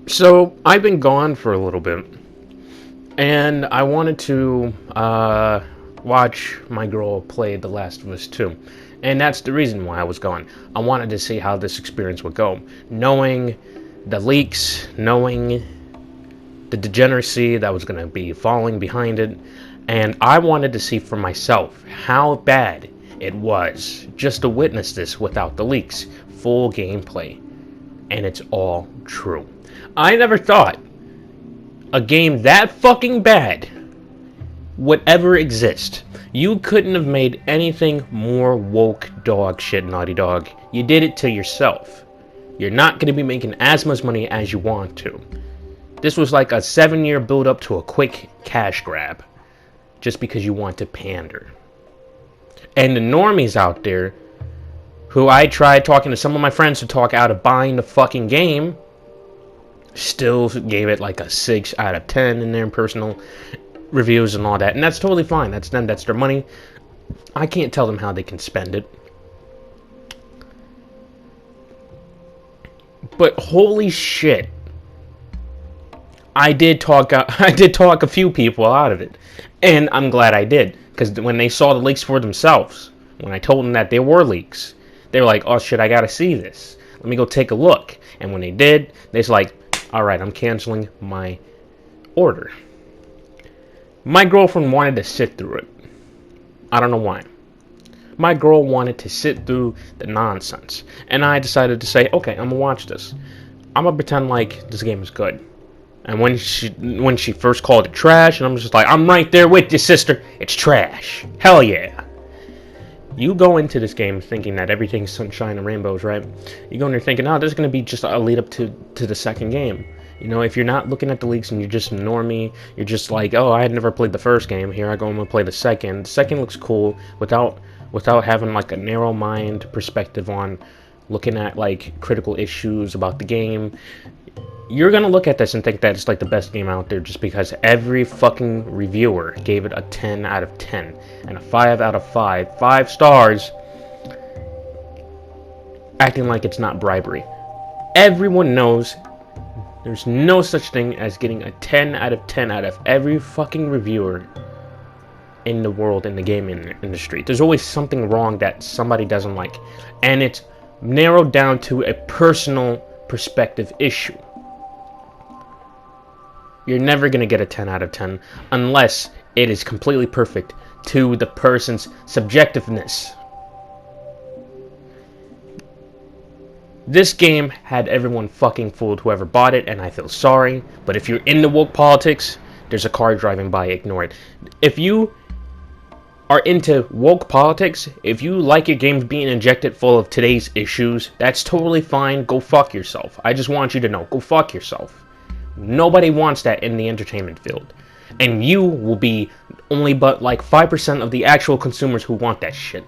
So I've been gone for a little bit, and I wanted to watch my girl play The Last of Us 2. And that's the reason why I was gone. I wanted to see how this experience would go. Knowing the leaks, knowing the degeneracy that was going to be falling behind it, and I wanted to see for myself how bad it was just to witness this without the leaks. Full gameplay. And it's all true. I never thought a game that fucking bad would ever exist. You couldn't have made anything more woke dog shit, Naughty Dog. You did it to yourself. You're not going to be making as much money as you want to. This was like a 7-year build up to a quick cash grab. Just because you want to pander. And the normies out there, who I tried talking to some of my friends to talk out of buying the fucking game, still gave it like a 6 out of 10 in their personal reviews and all that. And that's totally fine. That's them. That's their money. I can't tell them how they can spend it. But holy shit. I did talk a few people out of it. And I'm glad I did. Because when they saw the leaks for themselves, when I told them that there were leaks, they were like, oh shit, I gotta see this. Let me go take a look. And when they did, they was like, alright, I'm canceling my order. My girlfriend wanted to sit through it. I don't know why. My girl wanted to sit through the nonsense. And I decided to say, okay, I'm gonna watch this. I'm gonna pretend like this game is good. And when she first called it trash, and I'm just like, I'm right there with you, sister. It's trash. Hell yeah. You go into this game thinking that everything's sunshine and rainbows, right? You go in there thinking, oh, this is going to be just a lead up to the second game. You know, if you're not looking at the leaks and you're just a normie, you're just like, oh, I had never played the first game. Here I go, I'm going to play the second. The second looks cool without having like a narrow mind perspective on looking at like critical issues about the game. You're going to look at this and think that it's like the best game out there just because every fucking reviewer gave it a 10 out of 10 and a 5 out of 5. 5 stars, acting like it's not bribery. Everyone knows there's no such thing as getting a 10 out of 10 out of every fucking reviewer in the world, in the gaming industry. There's always something wrong that somebody doesn't like. And it's narrowed down to a personal perspective issue. You're never going to get a 10 out of 10 unless it is completely perfect to the person's subjectiveness. This game had everyone fucking fooled, whoever bought it, and I feel sorry. But if you're into woke politics, there's a car driving by, ignore it. If you are into woke politics, if you like your games being injected full of today's issues, that's totally fine. Go fuck yourself. I just want you to know, go fuck yourself. Nobody wants that in the entertainment field. And you will be only but like 5% of the actual consumers who want that shit.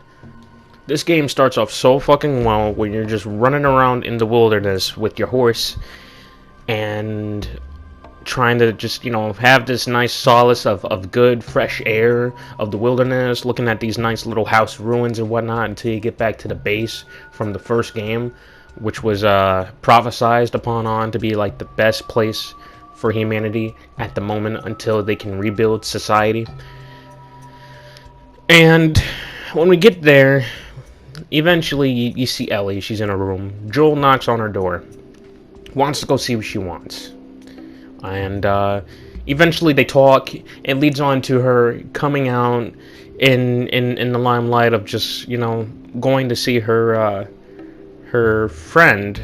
This game starts off so fucking well when you're just running around in the wilderness with your horse and trying to just, you know, have this nice solace of good fresh air of the wilderness, looking at these nice little house ruins and whatnot until you get back to the base from the first game, which was prophesized upon on to be like the best place for humanity at the moment until they can rebuild society. And when we get there, eventually you see Ellie. She's in a room. Joel knocks on her door, wants to go see what she wants, and eventually they talk. It leads on to her coming out in the limelight of just, you know, going to see her friend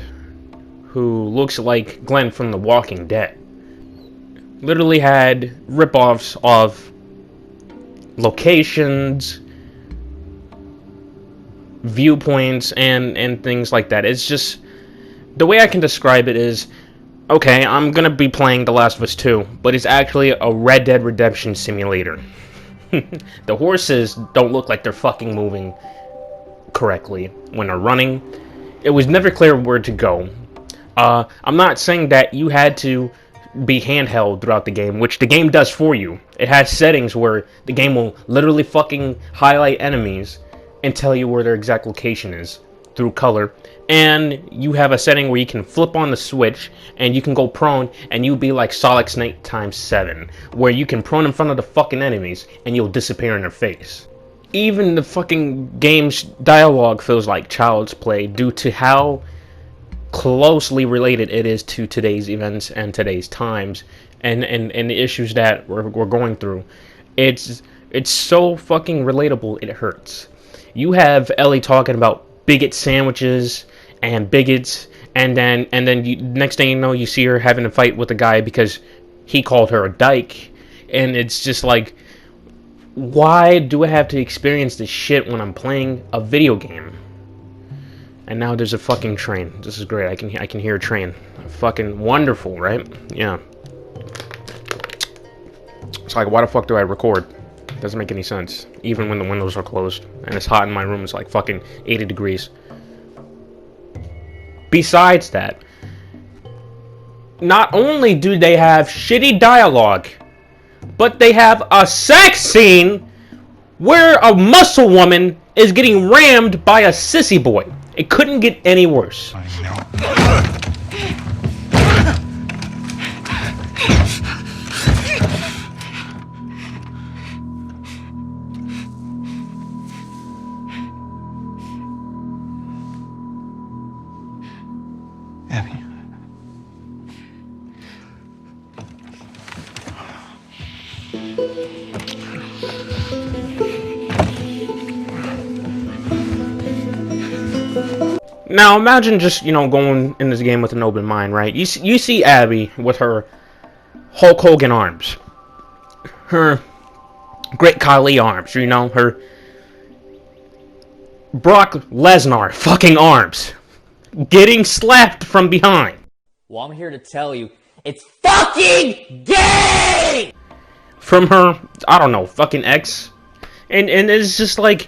who looks like Glenn from The Walking Dead. Literally had rip-offs of locations, viewpoints, and things like that. It's just, the way I can describe it is, okay, I'm gonna be playing The Last of Us 2, but it's actually a Red Dead Redemption simulator. The horses don't look like they're fucking moving correctly when they're running. It was never clear where to go. I'm not saying that you had to be handheld throughout the game, which the game does for you. It has settings where the game will literally fucking highlight enemies and tell you where their exact location is. through color, and you have a setting where you can flip on the switch and you can go prone and you'll be like Solid Snake times 7, where you can prone in front of the fucking enemies and you'll disappear in their face. Even the fucking game's dialogue feels like child's play due to how closely related it is to today's events and today's times and the issues that we're going through. It's so fucking relatable, it hurts. You have Ellie talking about bigot sandwiches and bigots, and then next thing you know, you see her having a fight with a guy because he called her a dyke, and it's just like, why do I have to experience this shit when I'm playing a video game? And now there's a fucking train. This is great. I can hear a train. Fucking wonderful, right? Yeah. It's like, why the fuck do I record? It doesn't make any sense. Even when the windows are closed and it's hot in my room. It's like fucking 80 degrees. Besides that, not only do they have shitty dialogue, but they have a sex scene where a muscle woman is getting rammed by a sissy boy. It couldn't get any worse. I know. Abby. Now imagine just, going in this game with an open mind, right? You see Abby with her Hulk Hogan arms, her Great Khali arms, her Brock Lesnar fucking arms, getting slapped from behind. Well, I'm here to tell you, it's fucking gay! From her, I don't know, fucking ex. And it's just like,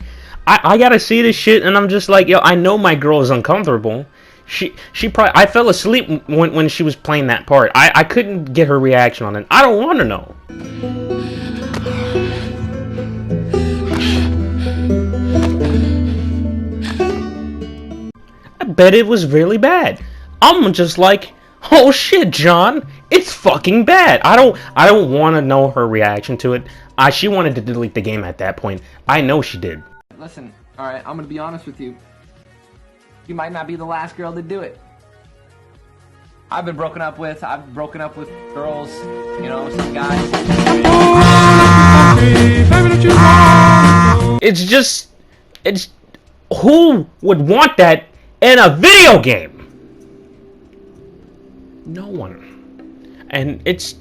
I gotta see this shit, and I'm just like, yo, I know my girl is uncomfortable. She probably, I fell asleep when she was playing that part. I couldn't get her reaction on it. I don't want to know. I bet it was really bad. I'm just like, oh shit, John, it's fucking bad. I don't want to know her reaction to it. She wanted to delete the game at that point. I know she did. Listen, alright, I'm gonna be honest with you. You might not be the last girl to do it. I've broken up with girls, some guys. It's who would want that in a video game? No one. And it's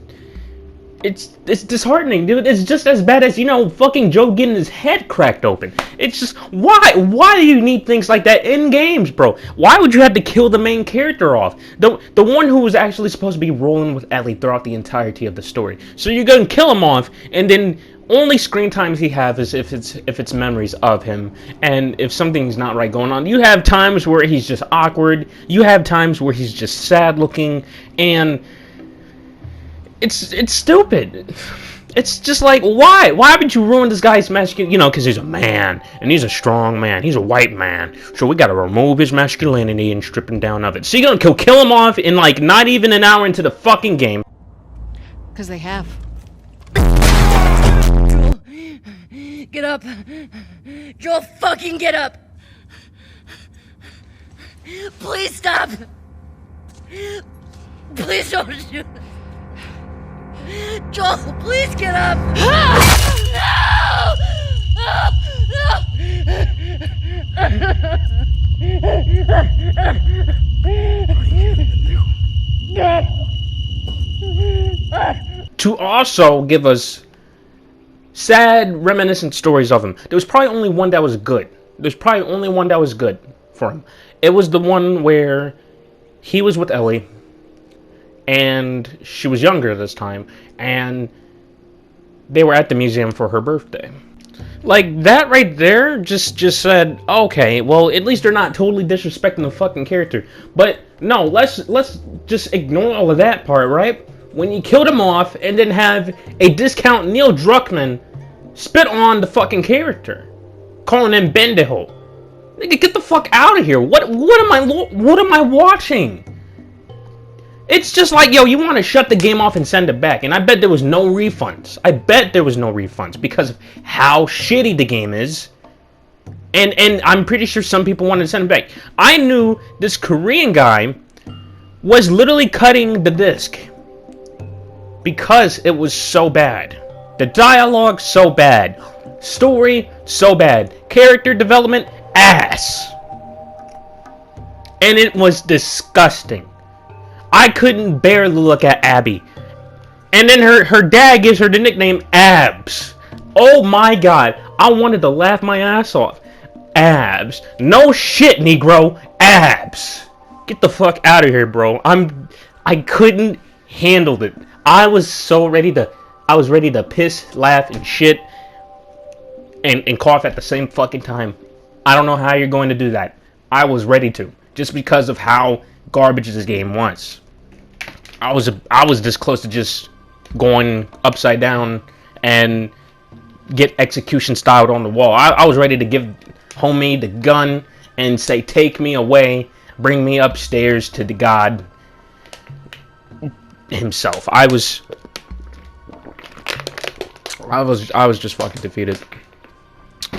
disheartening, dude. It's just as bad as, fucking Joe getting his head cracked open. It's just, why do you need things like that in games, bro? Why would you have to kill the main character off? The one who was actually supposed to be rolling with Ellie throughout the entirety of the story. So you're gonna kill him off, and then only screen times he have is if it's memories of him, and if something's not right going on. You have times where he's just awkward, you have times where he's just sad looking, and it's stupid. It's just like, why would you ruin this guy's masculinity? Because he's a man, and he's a strong man, he's a white man, so we gotta remove his masculinity and strip him down of it. So you're gonna kill him off in like not even an hour into the fucking game. Because they have. Joel, get up. Joel, fucking get up. Please stop. Please don't shoot. Joel, please get up. To also give us sad, reminiscent stories of him. There was probably only one that was good. There's probably only one that was good for him. It was the one where he was with Ellie, and she was younger this time, and they were at the museum for her birthday. Like, that right there just said, okay, well, at least they're not totally disrespecting the fucking character. But no, let's just ignore all of that part, right? When you killed him off and then have a discount Neil Druckmann spit on the fucking character, calling him Bendijo. Nigga, get the fuck out of here. What am I watching? It's just like, yo, you want to shut the game off and send it back. And I bet there was no refunds. I bet there was no refunds because of how shitty the game is. And I'm pretty sure some people wanted to send it back. I knew this Korean guy was literally cutting the disc because it was so bad. The dialogue, so bad. Story, so bad. Character development, ass. And it was disgusting. I couldn't bear to look at Abby. And then her dad gives her the nickname Abs. Oh my god. I wanted to laugh my ass off. Abs. No shit, Negro. Abs. Get the fuck out of here, bro. I couldn't handle it. I was ready to piss, laugh, and shit. And cough at the same fucking time. I don't know how you're going to do that. I was ready to. Just because of how garbage this game was. I was this close to just going upside down and get execution styled on the wall. I was ready to give homie the gun and say, take me away, bring me upstairs to the god himself. I was just fucking defeated.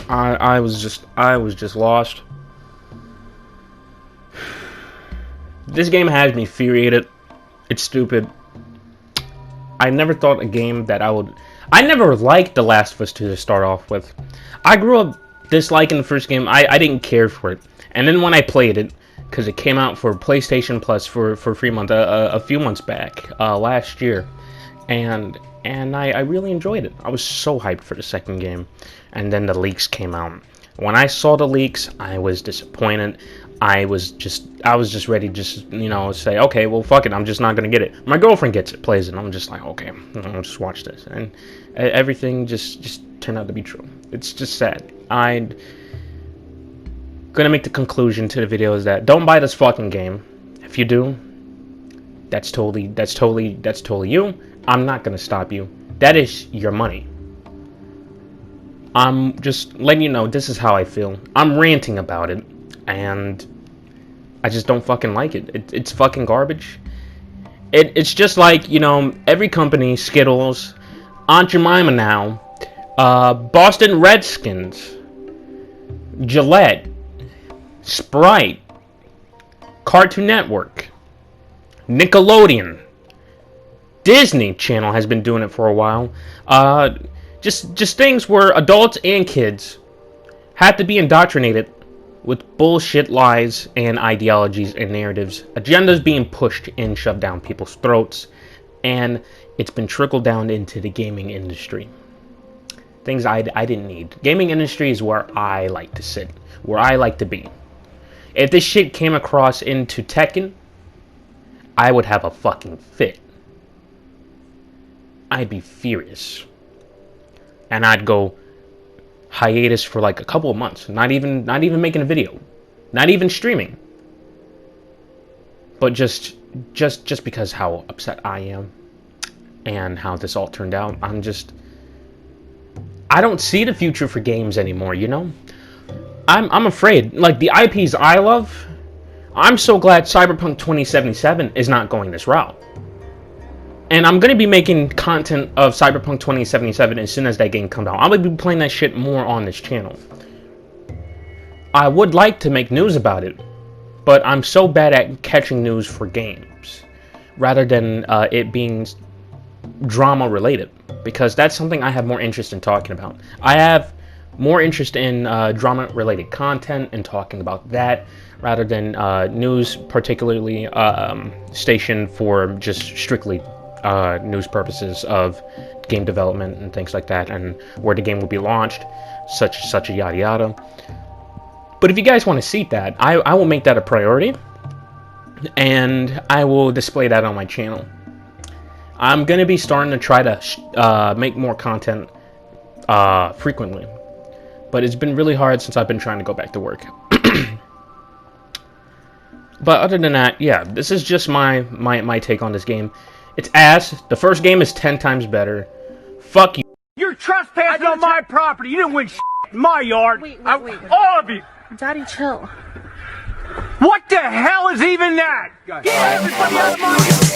I was just lost. This game has me infuriated. It's stupid. I never thought a game that I never liked The Last of Us 2 to start off with. I grew up disliking the first game. I didn't care for it. And then when I played it, because it came out for PlayStation Plus for free month a few months back, last year. And I really enjoyed it. I was so hyped for the second game. And then the leaks came out. When I saw the leaks, I was disappointed. I was just ready to just, you know, say, okay, well, fuck it, I'm just not gonna get it. My girlfriend gets it, plays it, and I'm just like, okay, I'll just watch this. And everything just turned out to be true. It's just sad. I'm gonna make the conclusion to the video is that don't buy this fucking game. If you do, that's totally you. I'm not gonna stop you. That is your money. I'm just letting you know this is how I feel. I'm ranting about it. And I just don't fucking like it. It's fucking garbage. It's just like, you know, every company, Skittles, Aunt Jemima now, Boston Redskins, Gillette, Sprite, Cartoon Network, Nickelodeon, Disney Channel has been doing it for a while. Just things where adults and kids have to be indoctrinated with bullshit lies and ideologies and narratives, agendas being pushed and shoved down people's throats, and it's been trickled down into the gaming industry. Things I didn't need. Gaming industry is where I like to sit, where I like to be. If this shit came across into Tekken, I would have a fucking fit. I'd be furious. And I'd go hiatus for like a couple of months, not even making a video, not even streaming, but just because how upset I am and how this all turned out. I don't see the future for games anymore, you know. I'm afraid. Like the IPs I love, I'm so glad Cyberpunk 2077 is not going this route. And I'm going to be making content of Cyberpunk 2077 as soon as that game comes out. I'm going to be playing that shit more on this channel. I would like to make news about it, but I'm so bad at catching news for games, rather than it being drama related, because that's something I have more interest in talking about. I have more interest in drama related content and talking about that, rather than news, particularly stationed for just strictly news purposes of game development and things like that, and where the game will be launched, such a yada yada. But if you guys want to see that, I will make that a priority, and I will display that on my channel. I'm gonna be starting to try to make more content frequently, but it's been really hard since I've been trying to go back to work. But other than that, yeah, this is just my take on this game. It's ass. The first game is 10 times better. Fuck you. You're trespassing on my property. You didn't win shit. my yard. Wait. All of you. Daddy, chill. What the hell is even that? Get everybody out of my yard.